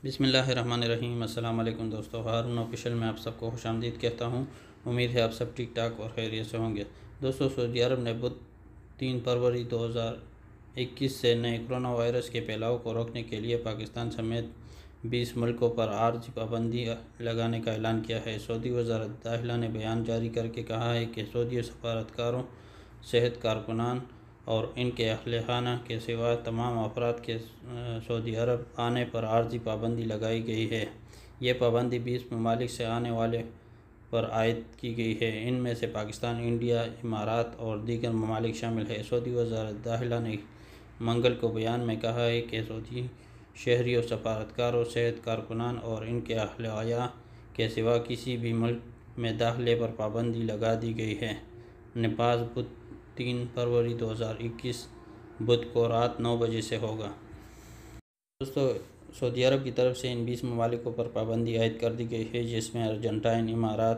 بسم اللہ الرحمن الرحیم۔ السلام علیکم دوستو، ہارون آفیشل میں آپ سب کو خوش آمدید کہتا ہوں۔ امید ہے آپ سب ٹھیک ٹھاک اور خیریت سے ہوں گے۔ دوستو، سعودی عرب نے بدھ 3 فروری 2021 سے نئے کرونا وائرس کے پھیلاؤ کو روکنے کے لیے پاکستان سمیت 20 ملکوں پر عارضی پابندی لگانے کا اعلان کیا ہے۔ سعودی وزارت داخلہ نے بیان جاری کر کے کہا ہے کہ سعودی سفارتکاروں، صحت کارکنان اور ان کے اہل خانہ کے سوا تمام افراد کے سعودی عرب آنے پر عارضی پابندی لگائی گئی ہے۔ یہ پابندی 20 ممالک سے آنے والے پر عائد کی گئی ہے۔ ان میں سے پاکستان، انڈیا، امارات اور دیگر ممالک شامل ہیں۔ سعودی وزارت داخلہ نے منگل کو بیان میں کہا ہے کہ سعودی شہریوں، سفارتکاروں، صحت کارکنان اور ان کے اہل عیال کے سوا کسی بھی ملک میں داخلے پر پابندی لگا دی گئی ہے۔ نفاذ بدھ 3 فروری 2021 بدھ کو رات 9 بجے سے ہوگا۔ دوستو، سعودی عرب کی طرف سے ان 20 ممالکوں پر پابندی عائد کر دی گئی ہے، جس میں ارجنٹائن، امارات،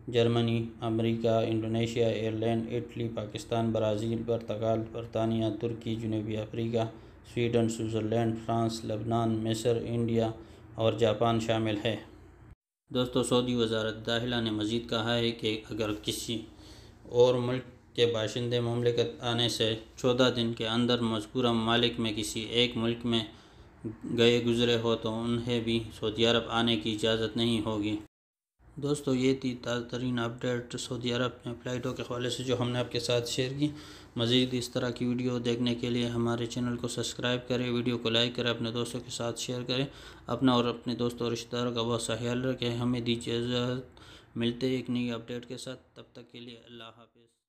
جرمنی، امریکہ، Indonesia, Ireland, Italy, Pakistan, Brazil, Portugal, برطانیہ، ترکی، جنوبی افریقہ، سویڈن، سوئٹزرلینڈ، فرانس، لبنان، مصر، انڈیا اور جاپان شامل ہے۔ دوستو، سعودی وزارت داخلہ نے مزید کہا ہے کہ اگر کسی اور ملک کے باشندے مملکت آنے سے 14 دن کے اندر مذکورہ ممالک میں کسی ایک ملک میں گئے گزرے ہو تو انہیں بھی سعودی عرب آنے کی اجازت نہیں ہوگی۔ دوستو، یہ تھی تازہ ترین اپڈیٹ سعودی عرب میں فلائٹوں کے حوالے سے جو ہم نے آپ کے ساتھ شیئر کی۔ مزید اس طرح کی ویڈیو دیکھنے کے لیے ہمارے چینل کو سبسکرائب کریں، ویڈیو کو لائک کریں، اپنے دوستوں کے ساتھ شیئر کریں۔ اپنا اور اپنے دوستوں اور رشتہ داروں کا بہت سا خیال رکھیں۔ ہمیں دیجیے اجازت، ملتے ہیں ایک نئی اپڈیٹ کے ساتھ۔ تب تک کے لیے اللہ حافظ۔